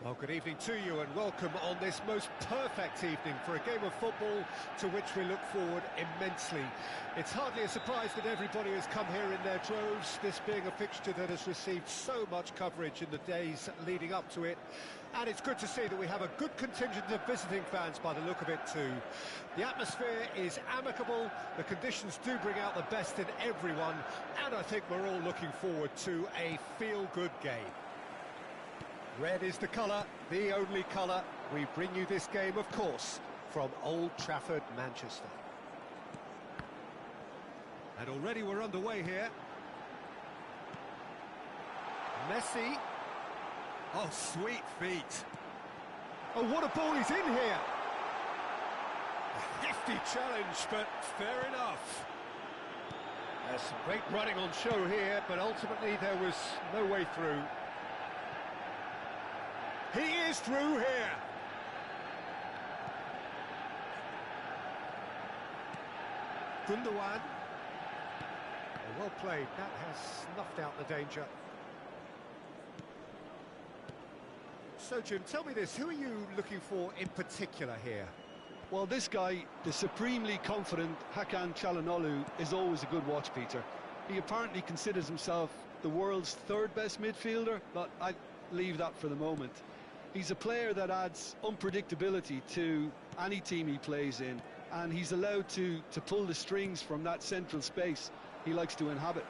Well, good evening to you and welcome on this most perfect evening for a game of football to which we look forward immensely. It's hardly a surprise that everybody has come here in their droves, this being a fixture that has received so much coverage in the days leading up to it. And it's good to see that we have a good contingent of visiting fans by the look of it too. The atmosphere is amicable, the conditions do bring out the best in everyone, and I think we're all looking forward to a feel-good game. Red is the colour, the only colour. We bring you this game, of course, from Old Trafford, Manchester. And already we're underway here. Messi. Oh, sweet feet. Oh, what a ball he's in here. A hefty challenge, but fair enough. There's some great running on show here, but ultimately there was no way through. He is through here. Gundogan. Well played, that has snuffed out the danger. So Jim, tell me this, who are you looking for in particular here? Well, this guy, the supremely confident Hakan Çalhanoğlu, is always a good watch, Peter. He apparently considers himself the world's third best midfielder, but I'd leave that for the moment. He's a player that adds unpredictability to any team he plays in, and he's allowed to pull the strings from that central space he likes to inhabit.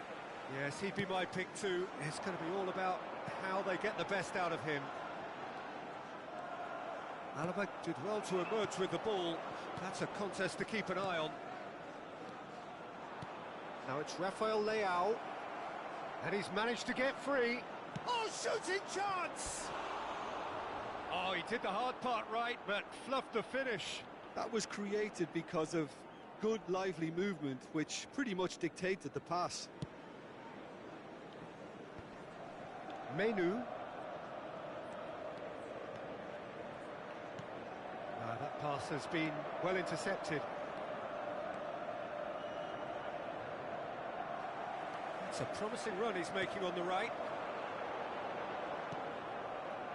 Yes, he'd be my pick too. It's going to be all about how they get the best out of him. Alaba did well to emerge with the ball. That's a contest to keep an eye on. Now it's Rafael Leao, and he's managed to get free. Oh, shooting chance! Oh, he did the hard part right, but fluffed the finish. That was created because of good, lively movement, which pretty much dictated the pass. Menu. That pass has been well intercepted. It's a promising run he's making on the right.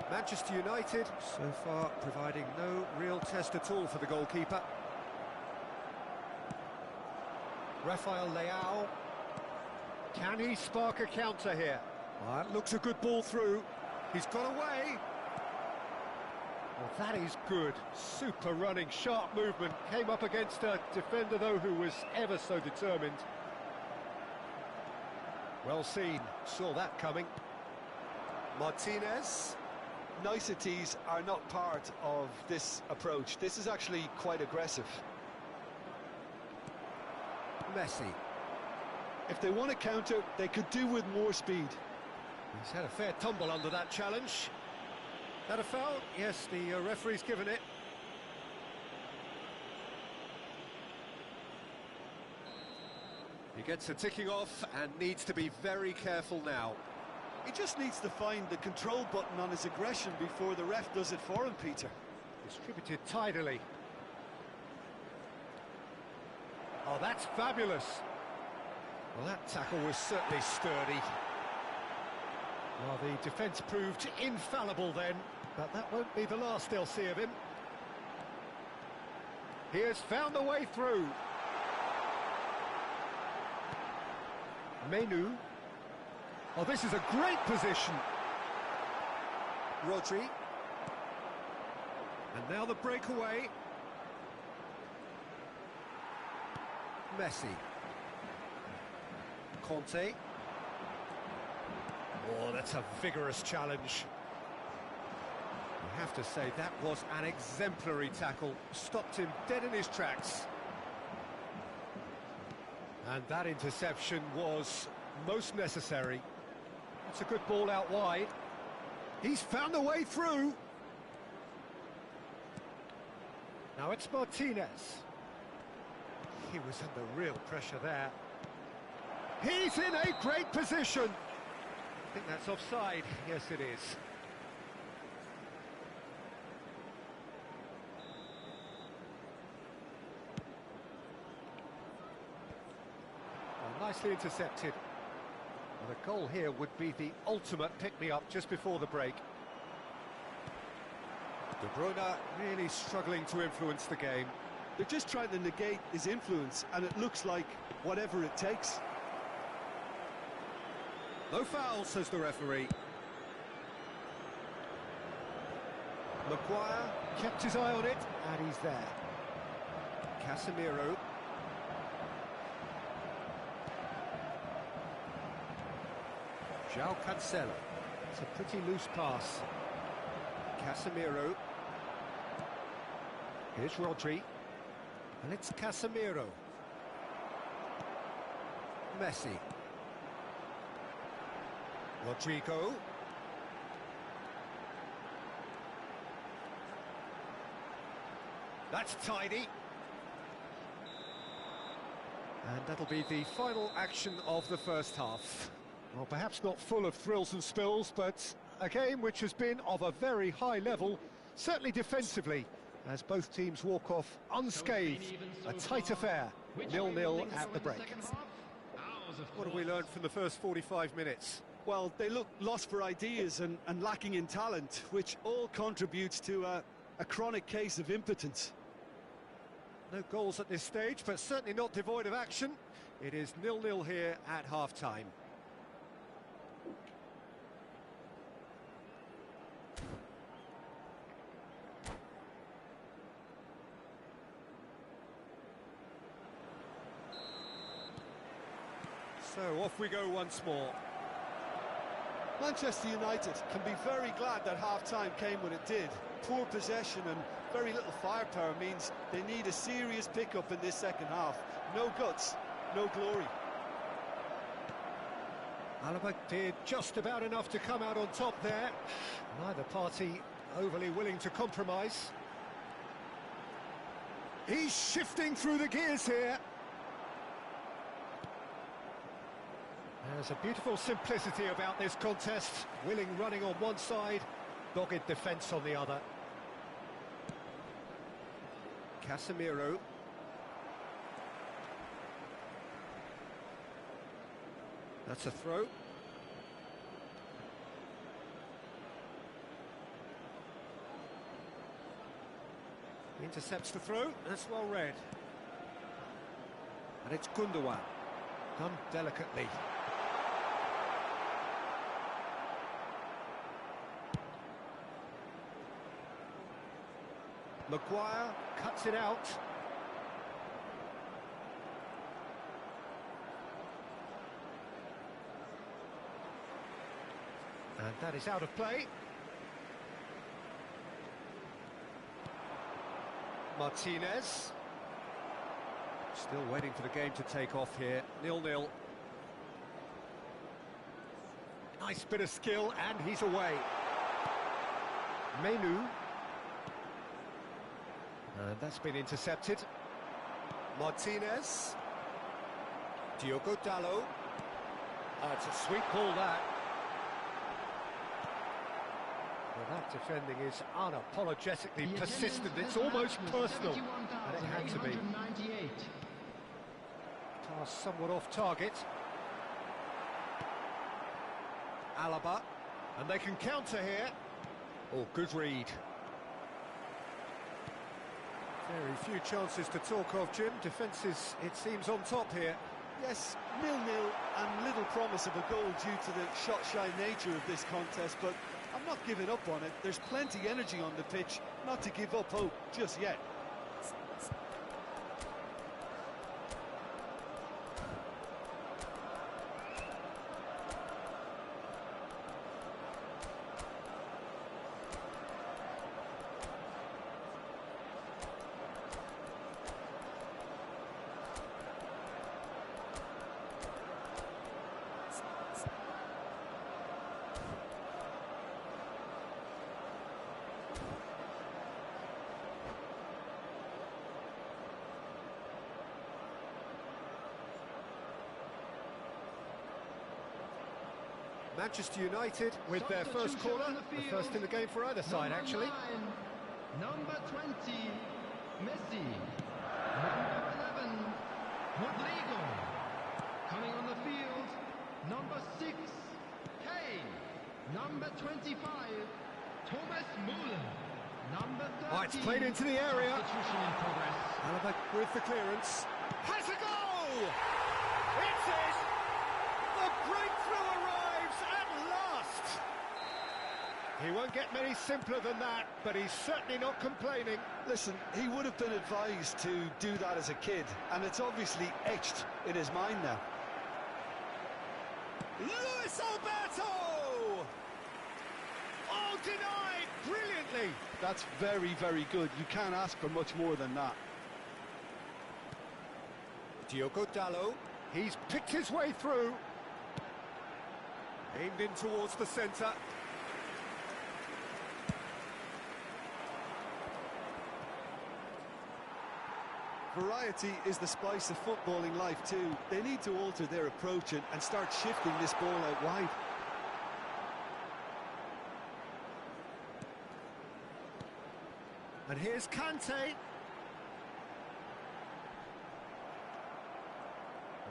Manchester United, so far, providing no real test at all for the goalkeeper. Rafael Leao. Can he spark a counter here? Well, that looks a good ball through. He's got away. Well, that is good. Super running, sharp movement. Came up against a defender, though, who was ever so determined. Well seen. Saw that coming. Martinez. Niceties are not part of this approach. This is actually quite aggressive. Messi. If they want to counter, they could do with more speed. He's had a fair tumble under that challenge. That a foul? Yes, the referee's given it. He gets a ticking off and needs to be very careful now. He just needs to find the control button on his aggression before the ref does it for him, Peter. Distributed tidily. Oh, that's fabulous. Well, that tackle was certainly sturdy. Well, the defence proved infallible then, but that won't be the last they'll see of him. He has found a way through. Menu. Oh, this is a great position. Rodri. And now the breakaway. Messi. Conte. Oh, that's a vigorous challenge. I have to say, that was an exemplary tackle. Stopped him dead in his tracks. And that interception was most necessary. It's a good ball out wide. He's found a way through. Now it's Martinez. He was under real pressure there. He's in a great position. I think that's offside. Yes, it is. Well, nicely intercepted. Well, the goal here would be the ultimate pick-me-up just before the break. De Bruyne really struggling to influence the game. They're just trying to negate his influence, and it looks like whatever it takes. No foul, says the referee. Maguire kept his eye on it, and he's there. Casemiro. João Cancelo. It's a pretty loose pass. Casemiro. Here's Rodri. And it's Casemiro. Messi. Rodrigo. That's tidy. And that'll be the final action of the first half. Well, perhaps not full of thrills and spills, but a game which has been of a very high level, certainly defensively, as both teams walk off unscathed. A tight affair, 0-0 at the break. What have we learned from the first 45 minutes? Well, they look lost for ideas and lacking in talent, which all contributes to a chronic case of impotence. No goals at this stage, but certainly not devoid of action. It is 0-0 here at half-time. So off we go once more. Manchester United can be very glad that half-time came when it did. Poor possession and very little firepower means they need a serious pickup in this second half. No guts, no glory. Alaba did just about enough to come out on top there. Neither party overly willing to compromise. He's shifting through the gears here. There's a beautiful simplicity about this contest. Willing running on one side, dogged defence on the other. Casemiro. That's a throw. Intercepts the throw, that's well read. And it's Gundogan, done delicately. Maguire cuts it out. And that is out of play. Martinez. Still waiting for the game to take off here. 0-0. Nice bit of skill, and he's away. Menu. And that's been intercepted. Martinez. Diogo Dalot. It's a sweet ball, that. Well, that defending is unapologetically persistent. It's almost personal, and it had to be. Pass somewhat off target. Alaba. And they can counter here. Oh, good read. Very few chances to talk of, Jim. Defence is, it seems, on top here. Yes, 0-0 and little promise of a goal due to the shot-shy nature of this contest, but I'm not giving up on it. There's plenty energy on the pitch, not to give up hope just yet. Manchester United with their first corner, the first in the game for either side, actually. Number 20, Messi. Number 11, Rodrigo. Coming on the field, number 6, Kane. Number 25, Thomas Müller. Number 13. Oh, it's played into the area. Substitution in progress. Alaba with the clearance. Has a goal! It's it! The breakthrough arrives at last! He won't get many simpler than that, but he's certainly not complaining. Listen, he would have been advised to do that as a kid, and it's obviously etched in his mind now. Luis Alberto! Oh, denied brilliantly! That's very, very good. You can't ask for much more than that. Diogo Dalot, he's picked his way through. Aimed in towards the centre. Variety is the spice of footballing life too. They need to alter their approach and start shifting this ball out wide. And here's Kante.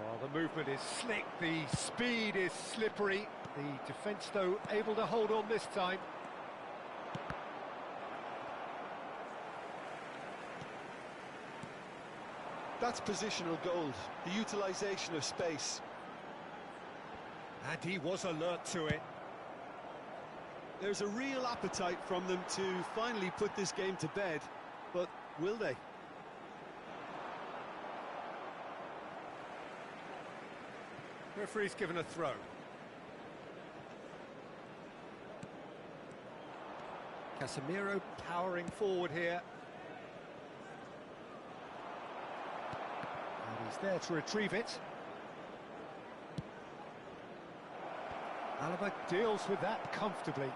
Well, the movement is slick, the speed is slippery. The defence, though, able to hold on this time. That's positional gold, the utilisation of space. And he was alert to it. There's a real appetite from them to finally put this game to bed, but will they? Referee's given a throw. Casemiro powering forward here. And he's there to retrieve it. Alaba deals with that comfortably.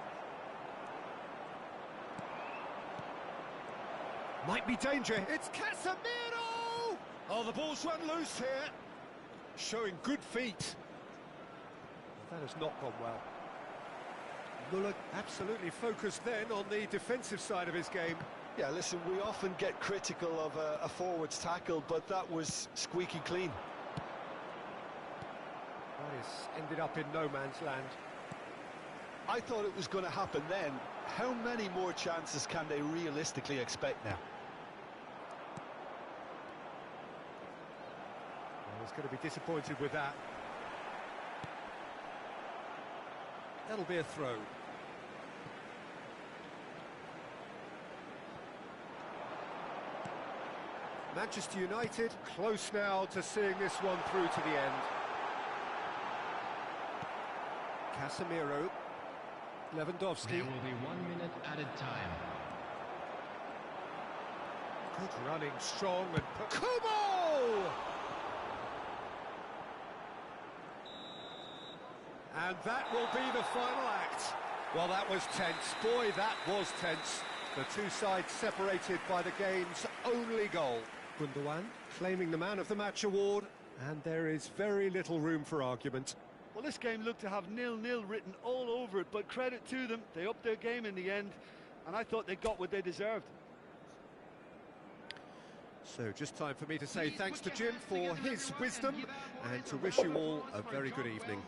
Might be danger. It's Casemiro! Oh, the ball's run loose here. Showing good feet. That has not gone well. Muller absolutely focused then on the defensive side of his game. Yeah, listen, we often get critical of a forward's tackle, but that was squeaky clean. It's ended up in no man's land. I thought it was going to happen then. How many more chances can they realistically expect now? Well, he's going to be disappointed with that. That'll be a throw. Manchester United close now to seeing this one through to the end. Casemiro, Lewandowski. There will be 1 minute added time. Good running, strong, and Kubo! And that will be the final act. Well, that was tense. Boy, that was tense. The two sides separated by the game's only goal. Gundogan claiming the Man of the Match award, and there is very little room for argument. Well, this game looked to have 0-0 written all over it, but credit to them, they upped their game in the end, and I thought they got what they deserved. So just time for me to say thanks to Jim for his wisdom, and to wish you all a very good evening.